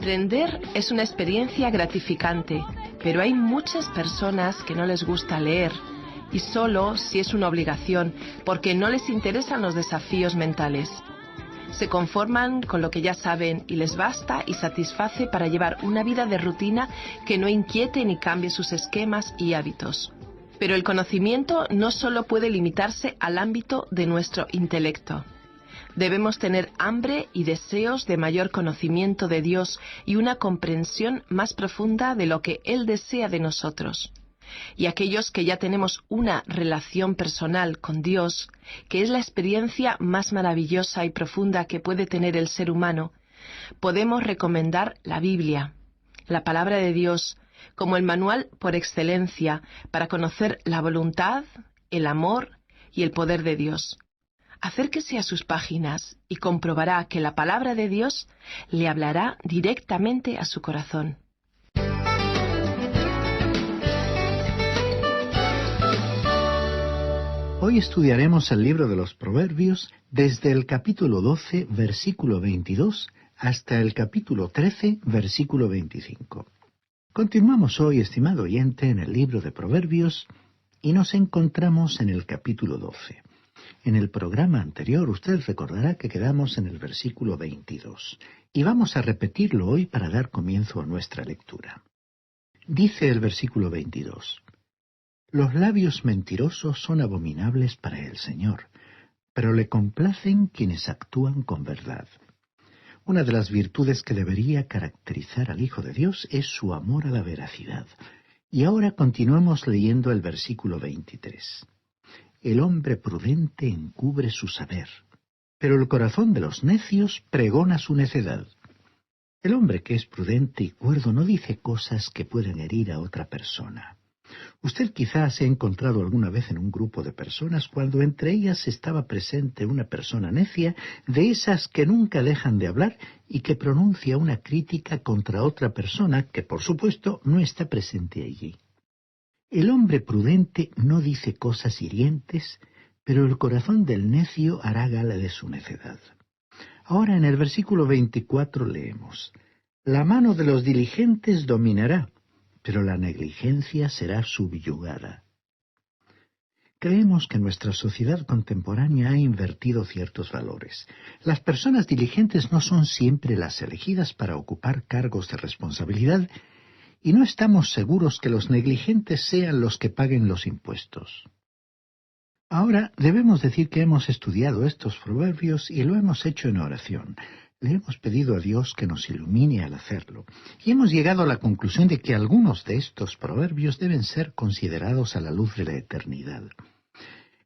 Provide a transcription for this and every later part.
Aprender es una experiencia gratificante, pero hay muchas personas que no les gusta leer, y solo si es una obligación, porque no les interesan los desafíos mentales. Se conforman con lo que ya saben y les basta y satisface para llevar una vida de rutina que no inquiete ni cambie sus esquemas y hábitos. Pero el conocimiento no solo puede limitarse al ámbito de nuestro intelecto. Debemos tener hambre y deseos de mayor conocimiento de Dios y una comprensión más profunda de lo que Él desea de nosotros. Y aquellos que ya tenemos una relación personal con Dios, que es la experiencia más maravillosa y profunda que puede tener el ser humano, podemos recomendar la Biblia, la palabra de Dios, como el manual por excelencia para conocer la voluntad, el amor y el poder de Dios. Acérquese a sus páginas y comprobará que la palabra de Dios le hablará directamente a su corazón. Hoy estudiaremos el libro de los Proverbios desde el capítulo 12, versículo 22, hasta el capítulo 13, versículo 25. Continuamos hoy, estimado oyente, en el libro de Proverbios y nos encontramos en el capítulo 12. En el programa anterior usted recordará que quedamos en el versículo 22 y vamos a repetirlo hoy para dar comienzo a nuestra lectura. Dice el versículo 22: Los labios mentirosos son abominables para el Señor, pero le complacen quienes actúan con verdad. Una de las virtudes que debería caracterizar al Hijo de Dios es su amor a la veracidad. Y ahora continuamos leyendo el versículo 23. El hombre prudente encubre su saber, pero el corazón de los necios pregona su necedad. El hombre que es prudente y cuerdo no dice cosas que pueden herir a otra persona. Usted quizás se ha encontrado alguna vez en un grupo de personas cuando entre ellas estaba presente una persona necia, de esas que nunca dejan de hablar y que pronuncia una crítica contra otra persona que, por supuesto, no está presente allí. El hombre prudente no dice cosas hirientes, pero el corazón del necio hará gala de su necedad. Ahora en el versículo 24 leemos: La mano de los diligentes dominará, pero la negligencia será subyugada. Creemos que nuestra sociedad contemporánea ha invertido ciertos valores. Las personas diligentes no son siempre las elegidas para ocupar cargos de responsabilidad, y no estamos seguros que los negligentes sean los que paguen los impuestos. Ahora debemos decir que hemos estudiado estos proverbios y lo hemos hecho en oración. Le hemos pedido a Dios que nos ilumine al hacerlo, y hemos llegado a la conclusión de que algunos de estos proverbios deben ser considerados a la luz de la eternidad.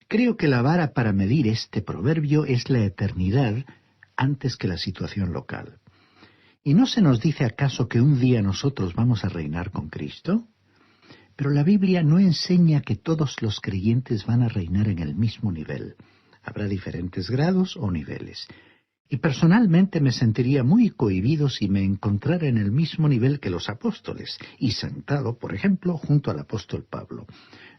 Creo que la vara para medir este proverbio es la eternidad antes que la situación local. ¿Y no se nos dice acaso que un día nosotros vamos a reinar con Cristo? Pero la Biblia no enseña que todos los creyentes van a reinar en el mismo nivel. Habrá diferentes grados o niveles. Y personalmente me sentiría muy cohibido si me encontrara en el mismo nivel que los apóstoles, y sentado, por ejemplo, junto al apóstol Pablo.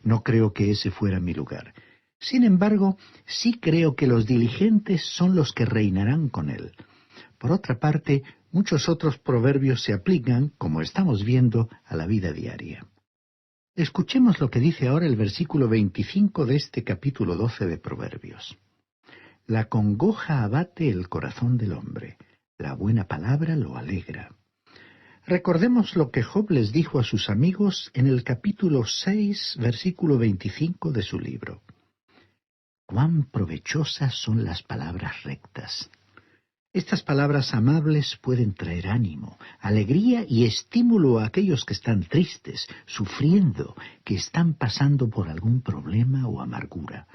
No creo que ese fuera mi lugar. Sin embargo, sí creo que los diligentes son los que reinarán con él. Por otra parte, muchos otros proverbios se aplican, como estamos viendo, a la vida diaria. Escuchemos lo que dice ahora el versículo 25 de este capítulo 12 de Proverbios. La congoja abate el corazón del hombre, la buena palabra lo alegra. Recordemos lo que Job les dijo a sus amigos en el capítulo 6, versículo 25 de su libro. Cuán provechosas son las palabras rectas. Estas palabras amables pueden traer ánimo, alegría y estímulo a aquellos que están tristes, sufriendo, que están pasando por algún problema o amargura.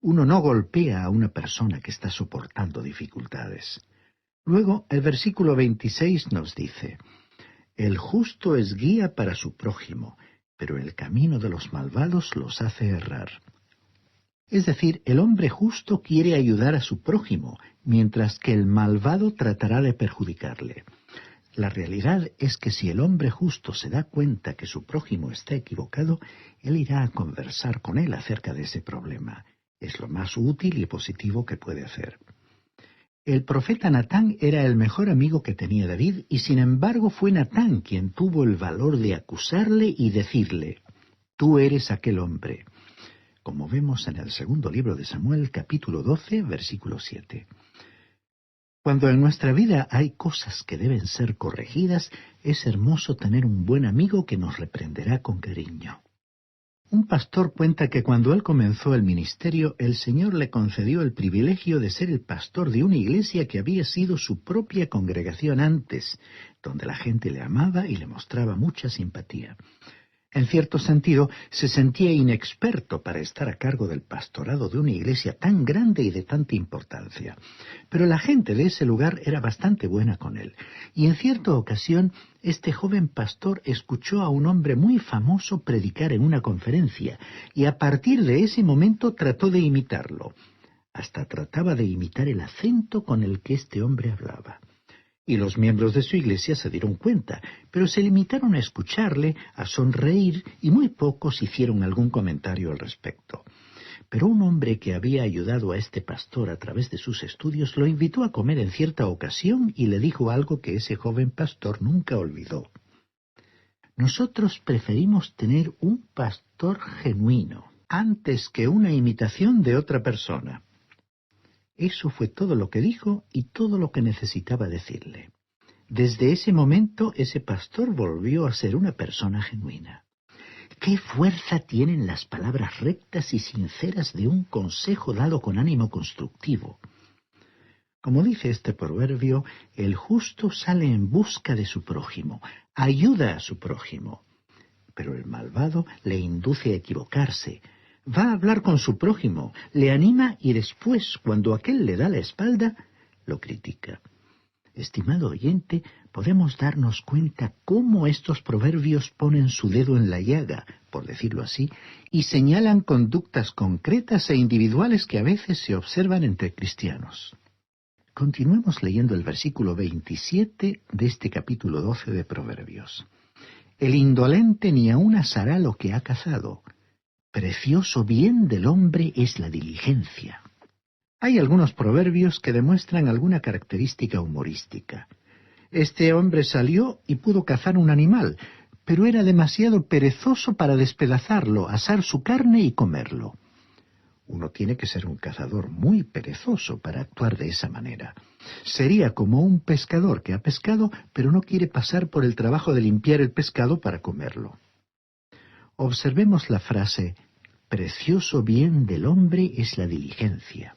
Uno no golpea a una persona que está soportando dificultades. Luego, el versículo 26 nos dice: El justo es guía para su prójimo, pero el camino de los malvados los hace errar. Es decir, el hombre justo quiere ayudar a su prójimo, mientras que el malvado tratará de perjudicarle. La realidad es que si el hombre justo se da cuenta que su prójimo está equivocado, él irá a conversar con él acerca de ese problema. Es lo más útil y positivo que puede hacer. El profeta Natán era el mejor amigo que tenía David, y sin embargo fue Natán quien tuvo el valor de acusarle y decirle: «Tú eres aquel hombre», como vemos en el segundo libro de Samuel, capítulo 12, versículo 7. Cuando en nuestra vida hay cosas que deben ser corregidas, es hermoso tener un buen amigo que nos reprenderá con cariño. Un pastor cuenta que cuando él comenzó el ministerio, el Señor le concedió el privilegio de ser el pastor de una iglesia que había sido su propia congregación antes, donde la gente le amaba y le mostraba mucha simpatía. En cierto sentido, se sentía inexperto para estar a cargo del pastorado de una iglesia tan grande y de tanta importancia. Pero la gente de ese lugar era bastante buena con él, y en cierta ocasión este joven pastor escuchó a un hombre muy famoso predicar en una conferencia, y a partir de ese momento trató de imitarlo. Hasta trataba de imitar el acento con el que este hombre hablaba. Y los miembros de su iglesia se dieron cuenta, pero se limitaron a escucharle, a sonreír, y muy pocos hicieron algún comentario al respecto. Pero un hombre que había ayudado a este pastor a través de sus estudios lo invitó a comer en cierta ocasión y le dijo algo que ese joven pastor nunca olvidó. Nosotros preferimos tener un pastor genuino antes que una imitación de otra persona. Eso fue todo lo que dijo y todo lo que necesitaba decirle. Desde ese momento, ese pastor volvió a ser una persona genuina. ¡Qué fuerza tienen las palabras rectas y sinceras de un consejo dado con ánimo constructivo! Como dice este proverbio, el justo sale en busca de su prójimo, ayuda a su prójimo. Pero el malvado le induce a equivocarse. Va a hablar con su prójimo, le anima y después, cuando aquél le da la espalda, lo critica. Estimado oyente, podemos darnos cuenta cómo estos proverbios ponen su dedo en la llaga, por decirlo así, y señalan conductas concretas e individuales que a veces se observan entre cristianos. Continuemos leyendo el versículo 27 de este capítulo 12 de Proverbios. El indolente ni aun asará lo que ha cazado. Precioso bien del hombre es la diligencia. Hay algunos proverbios que demuestran alguna característica humorística. Este hombre salió y pudo cazar un animal, pero era demasiado perezoso para despedazarlo, asar su carne y comerlo. Uno tiene que ser un cazador muy perezoso para actuar de esa manera. Sería como un pescador que ha pescado, pero no quiere pasar por el trabajo de limpiar el pescado para comerlo. Observemos la frase: precioso bien del hombre es la diligencia.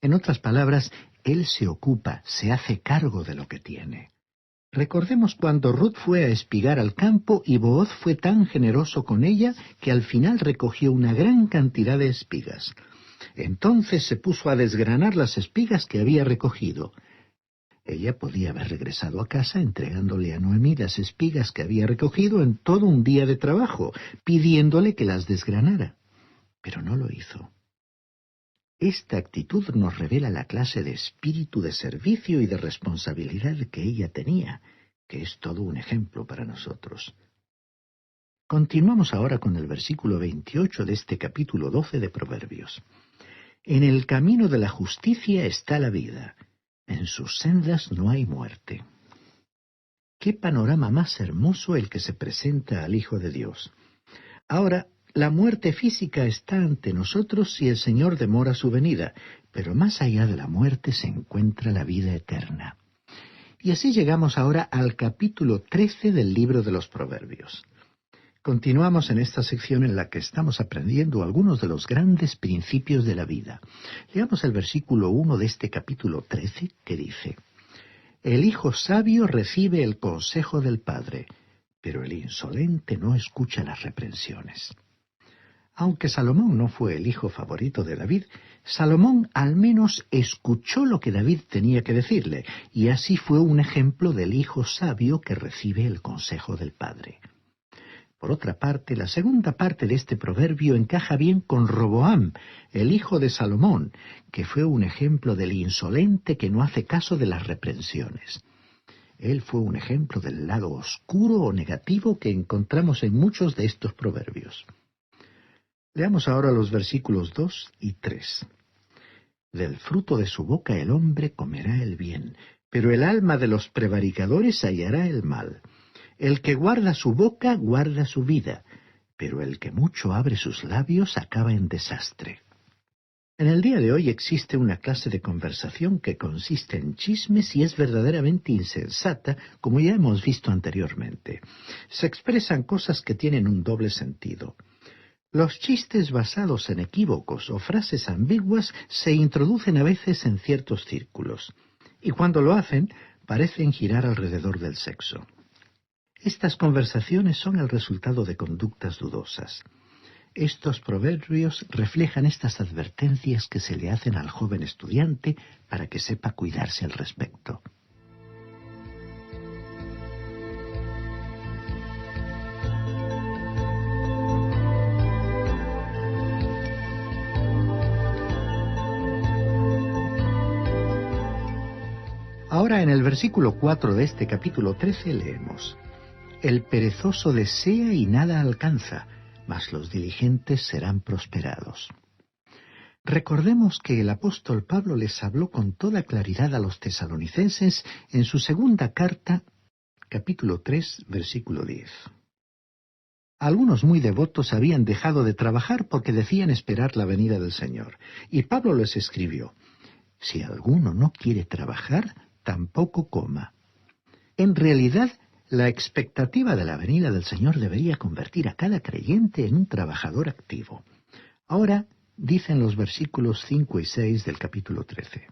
En otras palabras, él se ocupa, se hace cargo de lo que tiene. Recordemos cuando Ruth fue a espigar al campo y Booz fue tan generoso con ella que al final recogió una gran cantidad de espigas. Entonces se puso a desgranar las espigas que había recogido. Ella podía haber regresado a casa entregándole a Noemí las espigas que había recogido en todo un día de trabajo, pidiéndole que las desgranara. Pero no lo hizo. Esta actitud nos revela la clase de espíritu de servicio y de responsabilidad que ella tenía, que es todo un ejemplo para nosotros. Continuamos ahora con el versículo 28 de este capítulo 12 de Proverbios. En el camino de la justicia está la vida, en sus sendas no hay muerte. ¡Qué panorama más hermoso el que se presenta al Hijo de Dios! Ahora, la muerte física está ante nosotros si el Señor demora su venida, pero más allá de la muerte se encuentra la vida eterna. Y así llegamos ahora al capítulo 13 del libro de los Proverbios. Continuamos en esta sección en la que estamos aprendiendo algunos de los grandes principios de la vida. Leamos el versículo 1 de este capítulo 13, que dice: El hijo sabio recibe el consejo del padre, pero el insolente no escucha las reprensiones. Aunque Salomón no fue el hijo favorito de David, Salomón al menos escuchó lo que David tenía que decirle, y así fue un ejemplo del hijo sabio que recibe el consejo del padre. Por otra parte, la segunda parte de este proverbio encaja bien con Roboam, el hijo de Salomón, que fue un ejemplo del insolente que no hace caso de las reprensiones. Él fue un ejemplo del lado oscuro o negativo que encontramos en muchos de estos proverbios. Leamos ahora los versículos 2 y 3. Del fruto de su boca el hombre comerá el bien, pero el alma de los prevaricadores hallará el mal. El que guarda su boca guarda su vida, pero el que mucho abre sus labios acaba en desastre. En el día de hoy existe una clase de conversación que consiste en chismes y es verdaderamente insensata, como ya hemos visto anteriormente. Se expresan cosas que tienen un doble sentido. Los chistes basados en equívocos o frases ambiguas se introducen a veces en ciertos círculos, y cuando lo hacen, parecen girar alrededor del sexo. Estas conversaciones son el resultado de conductas dudosas. Estos proverbios reflejan estas advertencias que se le hacen al joven estudiante para que sepa cuidarse al respecto. Ahora en el versículo 4 de este capítulo 13 leemos: El perezoso desea y nada alcanza, mas los diligentes serán prosperados. Recordemos que el apóstol Pablo les habló con toda claridad a los tesalonicenses en su segunda carta, capítulo 3, versículo 10. Algunos muy devotos habían dejado de trabajar porque decían esperar la venida del Señor, y Pablo les escribió: Si alguno no quiere trabajar, tampoco coma. En realidad, la expectativa de la venida del Señor debería convertir a cada creyente en un trabajador activo. Ahora, dicen los versículos 5 y 6 del capítulo 13.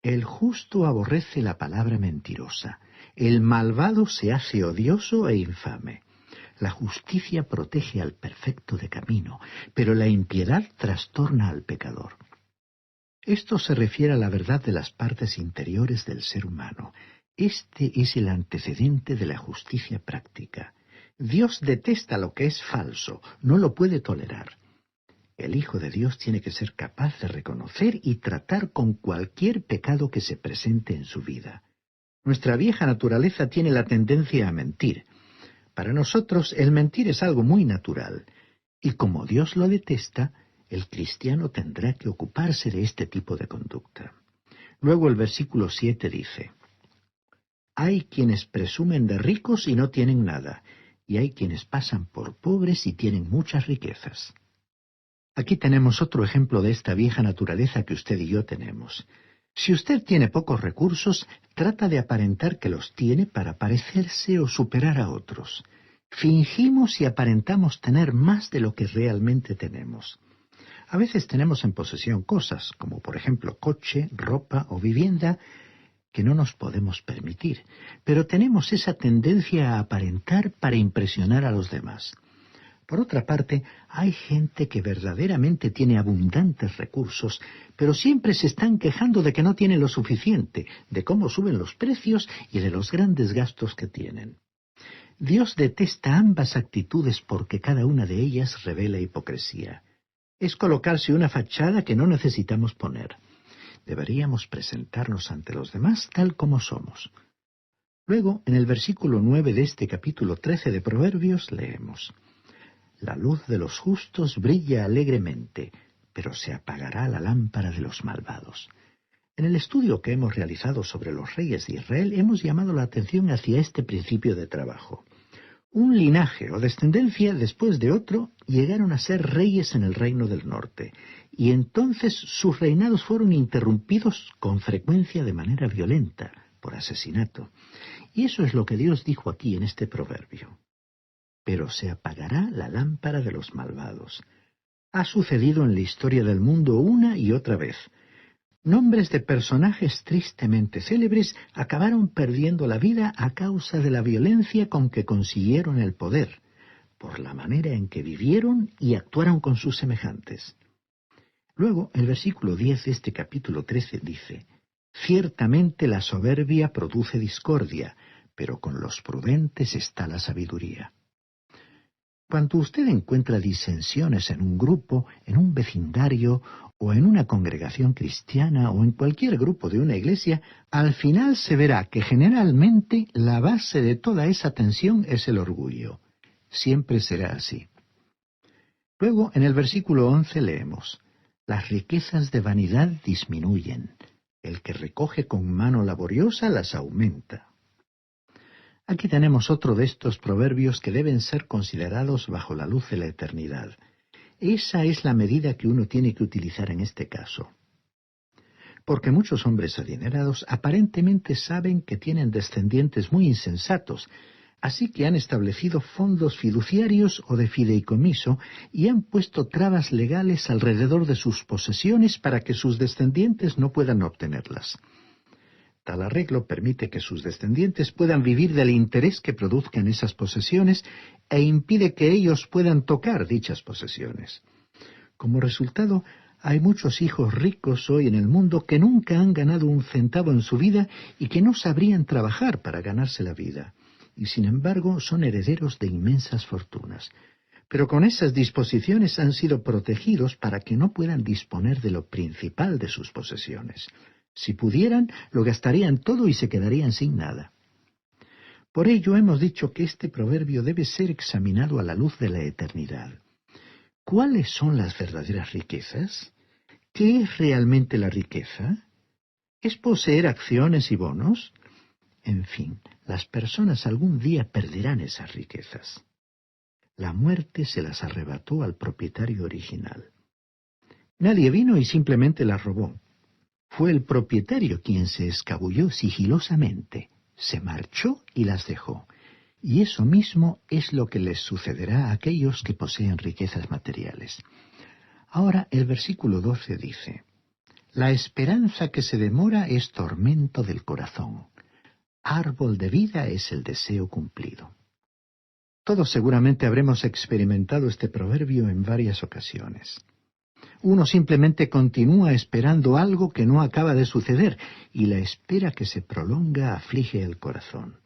El justo aborrece la palabra mentirosa, el malvado se hace odioso e infame. La justicia protege al perfecto de camino, pero la impiedad trastorna al pecador. Esto se refiere a la verdad de las partes interiores del ser humano. Este es el antecedente de la justicia práctica. Dios detesta lo que es falso, no lo puede tolerar. El Hijo de Dios tiene que ser capaz de reconocer y tratar con cualquier pecado que se presente en su vida. Nuestra vieja naturaleza tiene la tendencia a mentir. Para nosotros el mentir es algo muy natural, y como Dios lo detesta, el cristiano tendrá que ocuparse de este tipo de conducta. Luego el versículo 7 dice: Hay quienes presumen de ricos y no tienen nada, y hay quienes pasan por pobres y tienen muchas riquezas. Aquí tenemos otro ejemplo de esta vieja naturaleza que usted y yo tenemos. Si usted tiene pocos recursos, trata de aparentar que los tiene para parecerse o superar a otros. Fingimos y aparentamos tener más de lo que realmente tenemos. A veces tenemos en posesión cosas, como por ejemplo coche, ropa o vivienda, que no nos podemos permitir, pero tenemos esa tendencia a aparentar para impresionar a los demás. Por otra parte, hay gente que verdaderamente tiene abundantes recursos, pero siempre se están quejando de que no tienen lo suficiente, de cómo suben los precios y de los grandes gastos que tienen. Dios detesta ambas actitudes porque cada una de ellas revela hipocresía. Es colocarse una fachada que no necesitamos poner. Deberíamos presentarnos ante los demás tal como somos. Luego, en el versículo 9 de este capítulo 13 de Proverbios, leemos: La luz de los justos brilla alegremente, pero se apagará la lámpara de los malvados. En el estudio que hemos realizado sobre los reyes de Israel, hemos llamado la atención hacia este principio de trabajo. Un linaje o descendencia después de otro llegaron a ser reyes en el reino del norte, y entonces sus reinados fueron interrumpidos con frecuencia de manera violenta, por asesinato. Y eso es lo que Dios dijo aquí en este proverbio. Pero se apagará la lámpara de los malvados. Ha sucedido en la historia del mundo una y otra vez. Nombres de personajes tristemente célebres acabaron perdiendo la vida a causa de la violencia con que consiguieron el poder, por la manera en que vivieron y actuaron con sus semejantes. Luego, el versículo 10 de este capítulo 13 dice: Ciertamente la soberbia produce discordia, pero con los prudentes está la sabiduría. Cuando usted encuentra disensiones en un grupo, en un vecindario, o en una congregación cristiana, o en cualquier grupo de una iglesia, al final se verá que generalmente la base de toda esa tensión es el orgullo. Siempre será así. Luego, en el versículo 11 leemos: Las riquezas de vanidad disminuyen. El que recoge con mano laboriosa las aumenta. Aquí tenemos otro de estos proverbios que deben ser considerados bajo la luz de la eternidad. Esa es la medida que uno tiene que utilizar en este caso. Porque muchos hombres adinerados aparentemente saben que tienen descendientes muy insensatos, así que han establecido fondos fiduciarios o de fideicomiso y han puesto trabas legales alrededor de sus posesiones para que sus descendientes no puedan obtenerlas. Tal arreglo permite que sus descendientes puedan vivir del interés que produzcan esas posesiones e impide que ellos puedan tocar dichas posesiones. Como resultado, hay muchos hijos ricos hoy en el mundo que nunca han ganado un centavo en su vida y que no sabrían trabajar para ganarse la vida. Y sin embargo son herederos de inmensas fortunas. Pero con esas disposiciones han sido protegidos para que no puedan disponer de lo principal de sus posesiones. Si pudieran, lo gastarían todo y se quedarían sin nada. Por ello hemos dicho que este proverbio debe ser examinado a la luz de la eternidad. ¿Cuáles son las verdaderas riquezas? ¿Qué es realmente la riqueza? ¿Es poseer acciones y bonos? En fin, las personas algún día perderán esas riquezas. La muerte se las arrebató al propietario original. Nadie vino y simplemente las robó. Fue el propietario quien se escabulló sigilosamente, se marchó y las dejó. Y eso mismo es lo que les sucederá a aquellos que poseen riquezas materiales. Ahora el versículo 12 dice: La esperanza que se demora es tormento del corazón. Árbol de vida es el deseo cumplido. Todos seguramente habremos experimentado este proverbio en varias ocasiones. Uno simplemente continúa esperando algo que no acaba de suceder, y la espera que se prolonga aflige el corazón.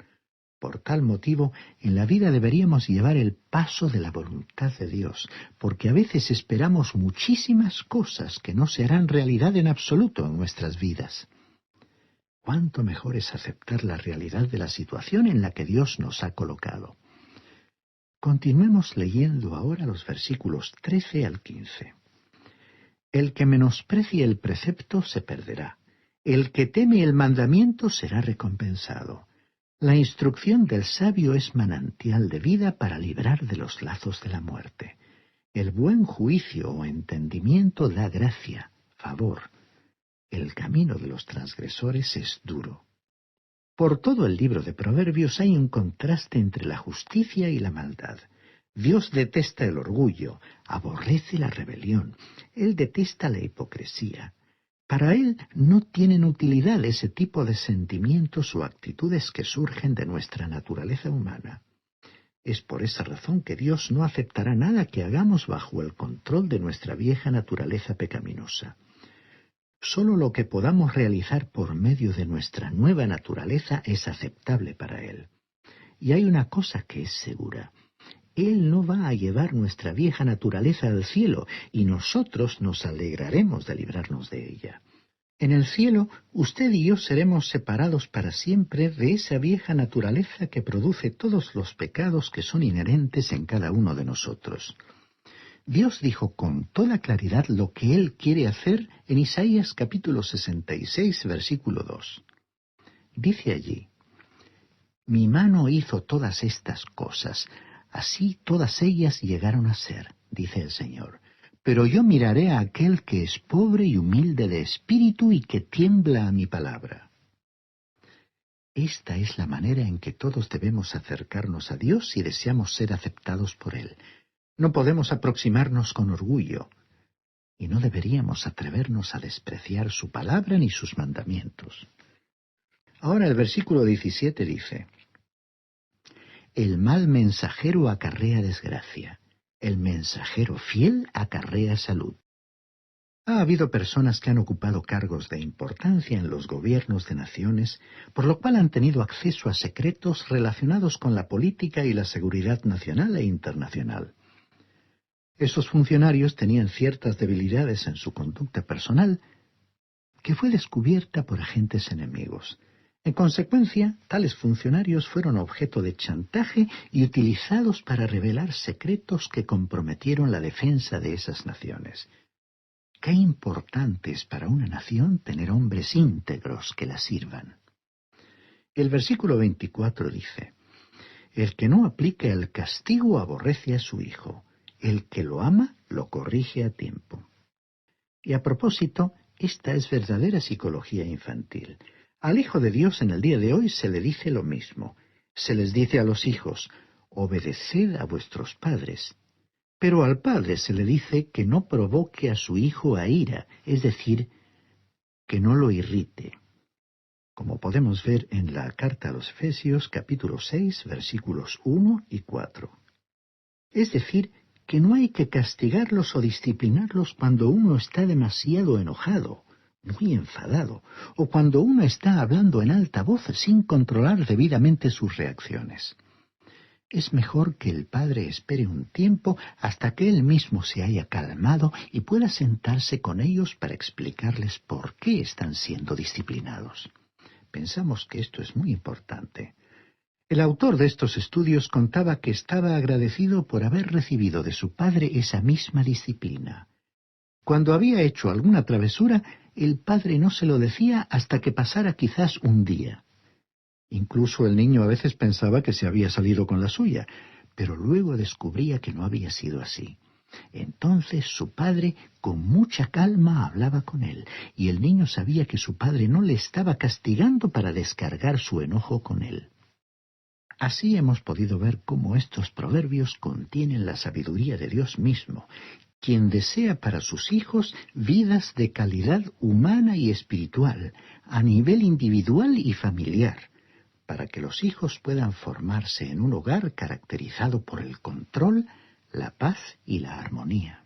Por tal motivo, en la vida deberíamos llevar el paso de la voluntad de Dios, porque a veces esperamos muchísimas cosas que no se harán realidad en absoluto en nuestras vidas. Cuánto mejor es aceptar la realidad de la situación en la que Dios nos ha colocado. Continuemos leyendo ahora los versículos 13 al 15. El que menosprecie el precepto se perderá. El que teme el mandamiento será recompensado. La instrucción del sabio es manantial de vida para librar de los lazos de la muerte. El buen juicio o entendimiento da gracia, favor. El camino de los transgresores es duro. Por todo el libro de Proverbios hay un contraste entre la justicia y la maldad. Dios detesta el orgullo, aborrece la rebelión. Él detesta la hipocresía. Para Él no tienen utilidad ese tipo de sentimientos o actitudes que surgen de nuestra naturaleza humana. Es por esa razón que Dios no aceptará nada que hagamos bajo el control de nuestra vieja naturaleza pecaminosa. Solo lo que podamos realizar por medio de nuestra nueva naturaleza es aceptable para Él. Y hay una cosa que es segura. Él no va a llevar nuestra vieja naturaleza al cielo, y nosotros nos alegraremos de librarnos de ella. En el cielo, usted y yo seremos separados para siempre de esa vieja naturaleza que produce todos los pecados que son inherentes en cada uno de nosotros. Dios dijo con toda claridad lo que Él quiere hacer en Isaías capítulo 66, versículo 2. Dice allí: Mi mano hizo todas estas cosas, así todas ellas llegaron a ser, dice el Señor. Pero yo miraré a aquel que es pobre y humilde de espíritu y que tiembla a mi palabra. Esta es la manera en que todos debemos acercarnos a Dios si deseamos ser aceptados por Él. No podemos aproximarnos con orgullo, y no deberíamos atrevernos a despreciar su palabra ni sus mandamientos. Ahora el versículo 17 dice: El mal mensajero acarrea desgracia, el mensajero fiel acarrea salud. Ha habido personas que han ocupado cargos de importancia en los gobiernos de naciones, por lo cual han tenido acceso a secretos relacionados con la política y la seguridad nacional e internacional. Esos funcionarios tenían ciertas debilidades en su conducta personal que fue descubierta por agentes enemigos. En consecuencia, tales funcionarios fueron objeto de chantaje y utilizados para revelar secretos que comprometieron la defensa de esas naciones. qué importante es para una nación tener hombres íntegros que la sirvan. El versículo 24 dice: El que no aplica el castigo aborrece a su hijo, el que lo ama lo corrige a tiempo. Y a propósito, esta es verdadera psicología infantil. Al Hijo de Dios en el día de hoy se le dice lo mismo. Se les dice a los hijos: obedeced a vuestros padres. Pero al padre se le dice que no provoque a su hijo a ira, es decir, que no lo irrite. Como podemos ver en la carta a los Efesios, capítulo 6, versículos 1 y 4. Es decir, que no hay que castigarlos o disciplinarlos cuando uno está demasiado enojado, muy enfadado, o cuando uno está hablando en alta voz sin controlar debidamente sus reacciones. Es mejor que el padre espere un tiempo hasta que él mismo se haya calmado y pueda sentarse con ellos para explicarles por qué están siendo disciplinados. Pensamos que esto es muy importante. El autor de estos estudios contaba que estaba agradecido por haber recibido de su padre esa misma disciplina. Cuando había hecho alguna travesura, el padre no se lo decía hasta que pasara quizás un día. Incluso el niño a veces pensaba que se había salido con la suya, pero luego descubría que no había sido así. Entonces su padre con mucha calma hablaba con él, y el niño sabía que su padre no le estaba castigando para descargar su enojo con él. Así hemos podido ver cómo estos proverbios contienen la sabiduría de Dios mismo, quien desea para sus hijos vidas de calidad humana y espiritual, a nivel individual y familiar, para que los hijos puedan formarse en un hogar caracterizado por el control, la paz y la armonía.